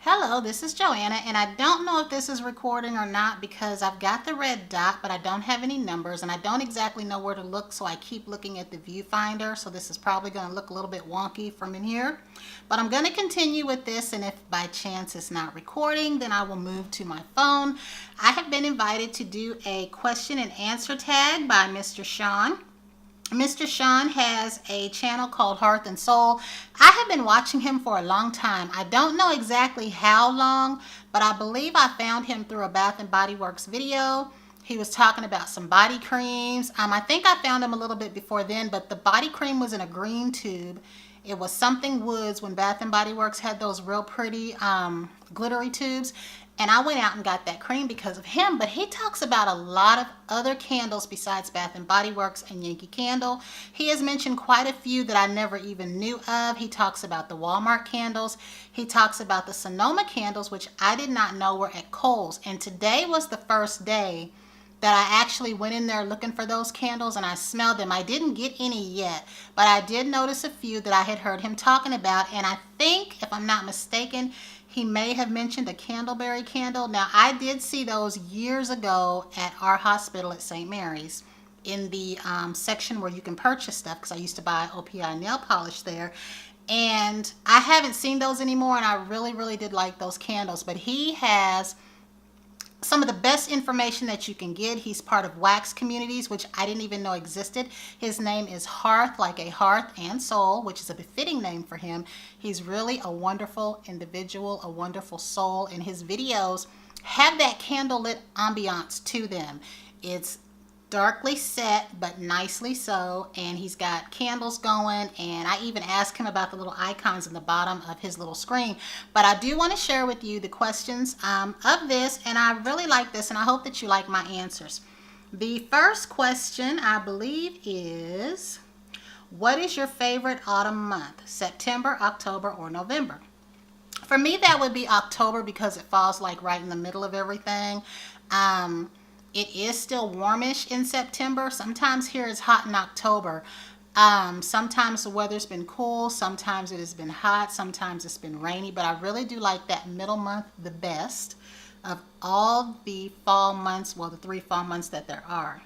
Hello, this is Joanna, and I don't know if this is recording or not because I've got the red dot, but I don't have any numbers, and I don't exactly know where to look, so I keep looking at the viewfinder, so this is probably going to look a little bit wonky from in here. But I'm going to continue with this, and if by chance it's not recording, then I will move to my phone. I have been invited to do a question and answer tag by Mr. Shawn. Mr. Shawn has a channel called Hearth and Soul. I have been watching him for a long time. I don't know exactly how long, but I believe I found him through a Bath and Body Works video. He was talking about some body creams. I think I found him a little bit before then, but the body cream was in a green tube. It was something woods when Bath and Body Works had those real pretty glittery tubes. And I went out and got that cream because of him, but he talks about a lot of other candles besides Bath and Body Works and Yankee Candle. He has mentioned quite a few that I never even knew of. He talks about the Walmart candles. He talks about the Sonoma candles, which I did not know were at Kohl's. And today was the first day that I actually went in there looking for those candles and I smelled them. I didn't get any yet, but I did notice a few that I had heard him talking about. And I think, if I'm not mistaken, he may have mentioned a candleberry candle. Now, I did see those years ago at our hospital at St. Mary's in the section where you can purchase stuff, because I used to buy OPI nail polish there. And I haven't seen those anymore, and I really, really did like those candles. But he has some of the best information that you can get. He's part of Wax Communities, which I didn't even know existed. His name is Hearth, like a hearth and soul, which is a befitting name for him. He's really a wonderful individual, a wonderful soul, and his videos have that candlelit ambiance to them. It's darkly set, but nicely so, and he's got candles going, and I even asked him about the little icons in the bottom of his little screen. But I do want to share with you the questions of this, and I really like this, and I hope that you like my answers. The first question, I believe, is, what is your favorite autumn month? September, October, or November? For me, that would be October, because it falls like right in the middle of everything. It is still warmish in September. Sometimes here it's hot in October. Sometimes the weather's been cool. Sometimes it has been hot. Sometimes it's been rainy. But I really do like that middle month the best of all the fall months, well, the 3 fall months that there are.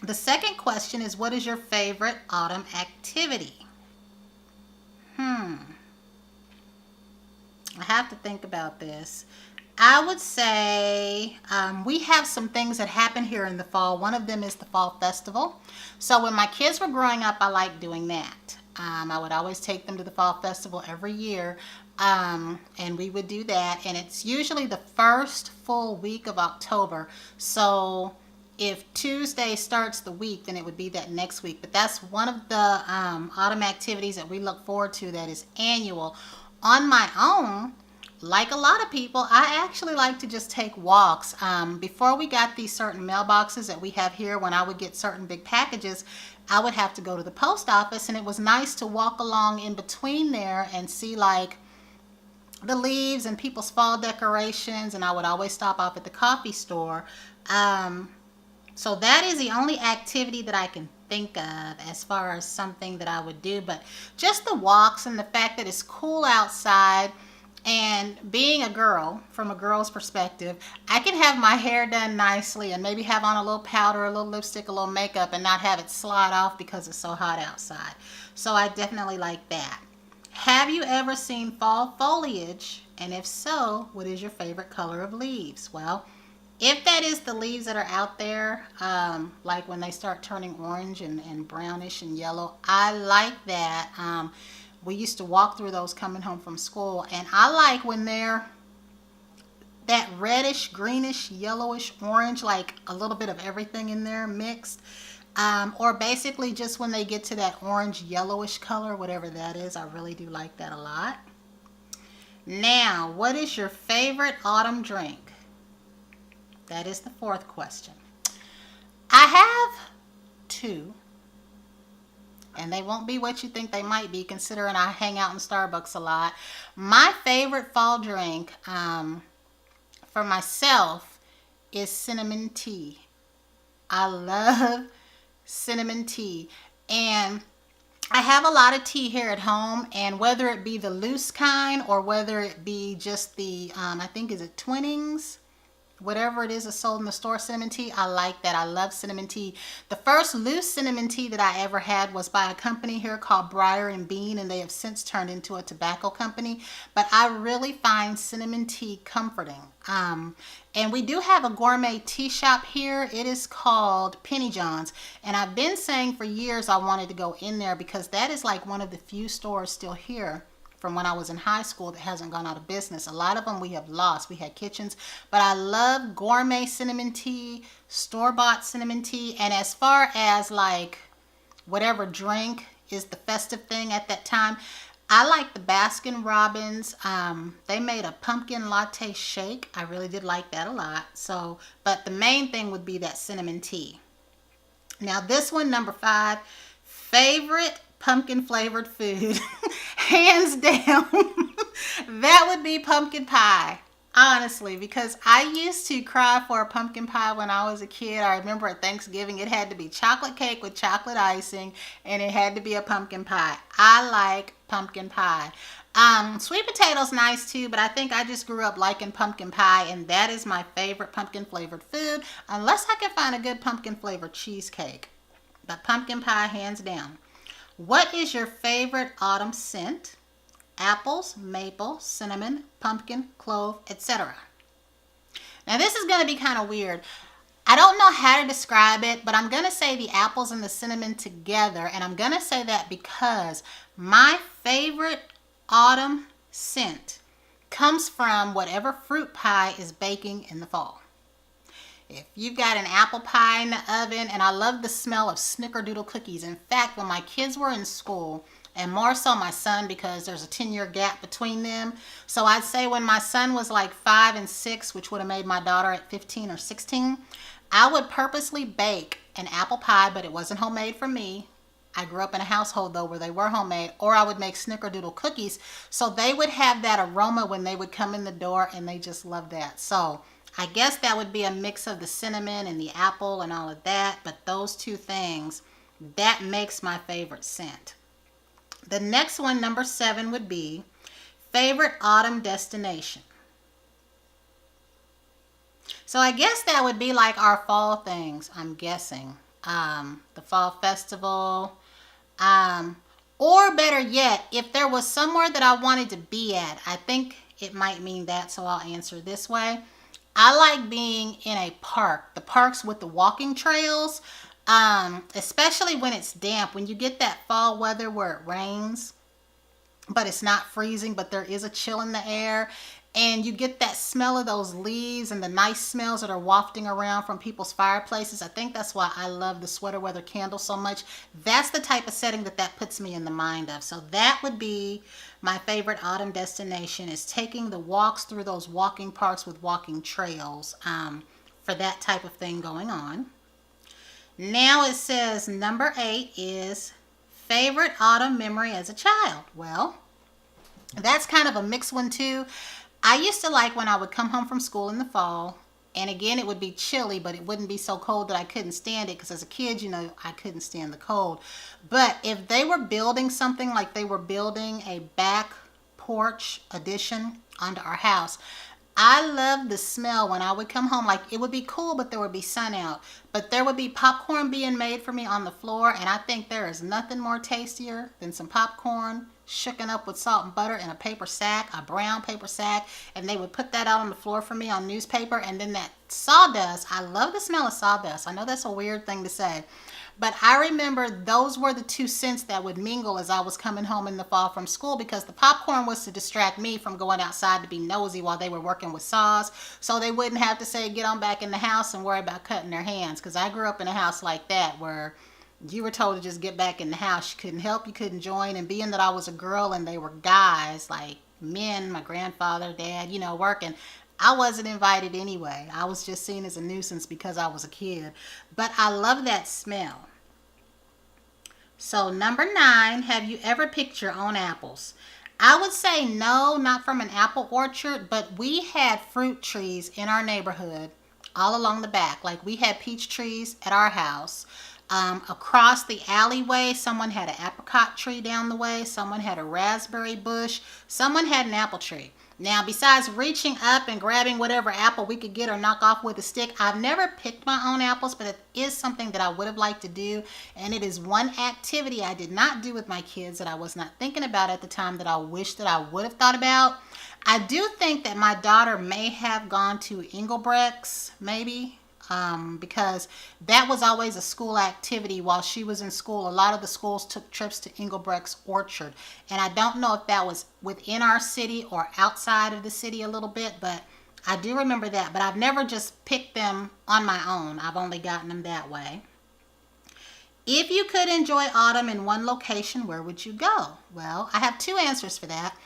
The second question is, what is your favorite autumn activity? I have to think about this. I would say we have some things that happen here in the fall. One of them is the fall festival. So when my kids were growing up, I liked doing that. I would always take them to the fall festival every year, and we would do that. And it's usually the first full week of October. So if Tuesday starts the week, then it would be that next week. But that's one of the autumn activities that we look forward to that is annual. On my own, like a lot of people, I actually like to just take walks. Before we got these certain mailboxes that we have here, when I would get certain big packages, I would have to go to the post office, and it was nice to walk along in between there and see like the leaves and people's fall decorations, and I would always stop off at the coffee store. So that is the only activity that I can think of as far as something that I would do. But just the walks and the fact that it's cool outside. And being a girl, from a girl's perspective, I can have my hair done nicely and maybe have on a little powder, a little lipstick, a little makeup, and not have it slide off because it's so hot outside. So I definitely like that. Have you ever seen fall foliage? And if so, what is your favorite color of leaves? Well, if that is the leaves that are out there, like when they start turning orange and brownish and yellow, I like that. We used to walk through those coming home from school, and I like when they're that reddish, greenish, yellowish, orange, like a little bit of everything in there mixed, or basically just when they get to that orange, yellowish color, whatever that is. I really do like that a lot. Now, what is your favorite autumn drink? That is the fourth question. I have 2. And they won't be what you think they might be, considering I hang out in Starbucks a lot. My favorite fall drink for myself is cinnamon tea. I love cinnamon tea. And I have a lot of tea here at home, and whether it be the loose kind or whether it be just the, I think is it Twinings? Whatever it is that's sold in the store, cinnamon tea, I like that. I love cinnamon tea. The first loose cinnamon tea that I ever had was by a company here called Briar and Bean, and they have since turned into a tobacco company. But I really find cinnamon tea comforting. And we do have a gourmet tea shop here. It is called Penny John's, and I've been saying for years I wanted to go in there because that is like one of the few stores still here from when I was in high school that hasn't gone out of business. A lot of them we have lost. We had kitchens, but I love gourmet cinnamon tea, store-bought cinnamon tea, and as far as like whatever drink is the festive thing at that time, I like the Baskin Robbins. They made a pumpkin latte shake. I really did like that a lot. So, but the main thing would be that cinnamon tea. Now this one, number 5, favorite pumpkin flavored food, hands down, that would be pumpkin pie. Honestly, because I used to cry for a pumpkin pie when I was a kid. I remember at Thanksgiving it had to be chocolate cake with chocolate icing, and it had to be a pumpkin pie. I like pumpkin pie. Sweet potatoes nice too, but I think I just grew up liking pumpkin pie, and that is my favorite pumpkin flavored food, unless I can find a good pumpkin flavored cheesecake. But pumpkin pie hands down. What is your favorite autumn scent? Apples, maple, cinnamon, pumpkin, clove, etc. Now this is going to be kind of weird. I don't know how to describe it, but I'm going to say the apples and the cinnamon together, and I'm going to say that because my favorite autumn scent comes from whatever fruit pie is baking in the fall. If you've got an apple pie in the oven, and I love the smell of snickerdoodle cookies. In fact, when my kids were in school, and more so my son because there's a 10-year gap between them. So I'd say when my son was like 5 and 6, which would have made my daughter at 15 or 16, I would purposely bake an apple pie, but it wasn't homemade for me. I grew up in a household though where they were homemade, or I would make snickerdoodle cookies so they would have that aroma when they would come in the door, and they just love that. So I guess that would be a mix of the cinnamon and the apple and all of that, but those two things, that makes my favorite scent. The next one, number 7, would be favorite autumn destination. So I guess that would be like our fall things, I'm guessing. The fall festival, or better yet, if there was somewhere that I wanted to be at, I think it might mean that, so I'll answer this way. I like being in a park, the parks with the walking trails, especially when it's damp. When you get that fall weather where it rains, but it's not freezing, but there is a chill in the air, and you get that smell of those leaves and the nice smells that are wafting around from people's fireplaces. I think that's why I love the sweater weather candle so much. That's the type of setting that puts me in the mind of. So that would be my favorite autumn destination, is taking the walks through those walking parks with walking trails, for that type of thing going on. Now it says number 8 is favorite autumn memory as a child. Well, that's kind of a mixed one too. I used to like when I would come home from school in the fall, and again it would be chilly, but it wouldn't be so cold that I couldn't stand it, because as a kid, you know, I couldn't stand the cold. But if they were building something, like they were building a back porch addition onto our house, I loved the smell when I would come home. Like, it would be cool, but there would be sun out. But there would be popcorn being made for me on the floor, and I think there is nothing more tastier than some popcorn shooken up with salt and butter in a paper sack, a brown paper sack, and they would put that out on the floor for me on newspaper. And then that sawdust, I love the smell of sawdust. I know that's a weird thing to say, but I remember those were the two scents that would mingle as I was coming home in the fall from school, because the popcorn was to distract me from going outside to be nosy while they were working with saws, so they wouldn't have to say get on back in the house and worry about cutting their hands, because I grew up in a house like that where you were told to just get back in the house. You couldn't help, you couldn't join, and being that I was a girl and they were guys, like men, my grandfather, dad, you know, working, I wasn't invited anyway. I was just seen as a nuisance because I was a kid. But I love that smell. So number 9, have you ever picked your own apples? I would say no, not from an apple orchard, but we had fruit trees in our neighborhood all along the back. Like, we had peach trees at our house. Across the alleyway, someone had an apricot tree down the way, someone had a raspberry bush, someone had an apple tree. Now, besides reaching up and grabbing whatever apple we could get or knock off with a stick, I've never picked my own apples, but it is something that I would have liked to do. And it is one activity I did not do with my kids that I was not thinking about at the time that I wish that I would have thought about. I do think that my daughter may have gone to Engelbrecht's, maybe. Because that was always a school activity while she was in school. A lot of the schools took trips to Engelbrecht's Orchard. And I don't know if that was within our city or outside of the city a little bit, but I do remember that. But I've never just picked them on my own. I've only gotten them that way. If you could enjoy autumn in one location, where would you go? Well, I have two answers for that.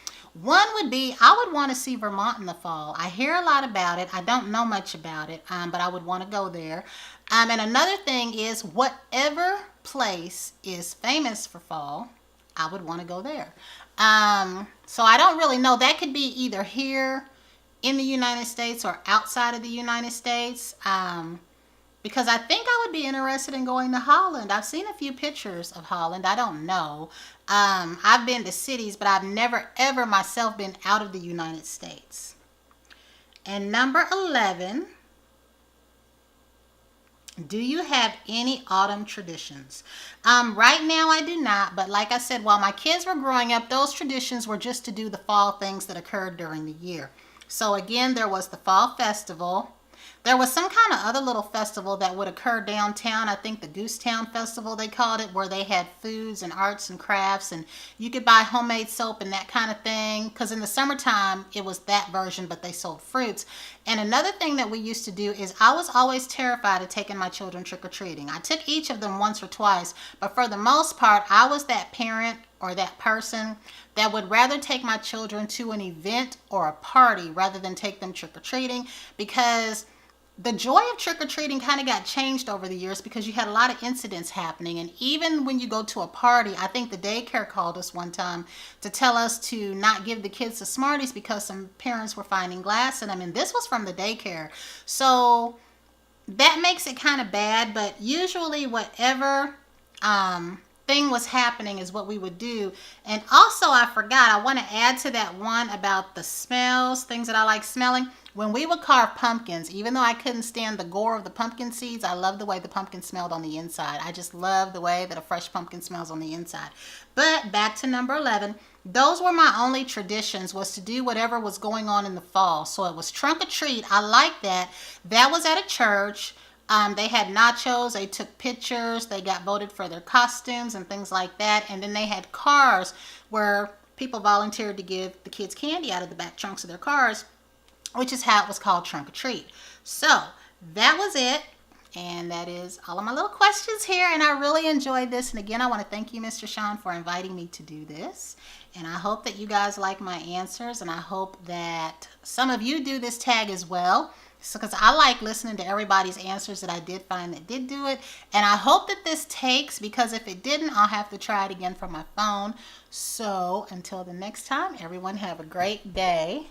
One would be, I would want to see Vermont in the fall. I hear a lot about it. I don't know much about it, but I would want to go there. And another thing is, whatever place is famous for fall, I would want to go there. So I don't really know. That could be either here in the United States or outside of the United States. Because I think I would be interested in going to Holland. I've seen a few pictures of Holland. I don't know. I've been to cities, but I've never ever myself been out of the United States. And number 11, do you have any autumn traditions? Right now I do not, but like I said, while my kids were growing up, those traditions were just to do the fall things that occurred during the year. So again, there was the fall festival. There was some kind of other little festival that would occur downtown. I think the Goosetown Festival, they called it, where they had foods and arts and crafts, and you could buy homemade soap and that kind of thing. Because in the summertime, it was that version, but they sold fruits. And another thing that we used to do is I was always terrified of taking my children trick-or-treating. I took each of them once or twice, but for the most part, I was that parent or that person that would rather take my children to an event or a party rather than take them trick-or-treating, because the joy of trick-or-treating kind of got changed over the years because you had a lot of incidents happening. And even when you go to a party, I think the daycare called us one time to tell us to not give the kids the Smarties because some parents were finding glass in them. And this was from the daycare. So that makes it kind of bad. But usually whatever thing was happening is what we would do. And also, I forgot, I want to add to that one about the smells, things that I like smelling. When we would carve pumpkins, even though I couldn't stand the gore of the pumpkin seeds, I love the way the pumpkin smelled on the inside. I just love the way that a fresh pumpkin smells on the inside. But back to number 11, those were my only traditions, was to do whatever was going on in the fall. So it was trunk or treat. I like that. That was at a church. They had nachos, they took pictures, they got voted for their costumes and things like that. And then they had cars where people volunteered to give the kids candy out of the back trunks of their cars, which is how it was called trunk or treat. So that was it. And that is all of my little questions here. And I really enjoyed this. And again, I want to thank you, Mr. Shawn, for inviting me to do this. And I hope that you guys like my answers. And I hope that some of you do this tag as well. So, because I like listening to everybody's answers that I did find that did do it. And I hope that this takes, because if it didn't, I'll have to try it again from my phone. So until the next time, everyone have a great day.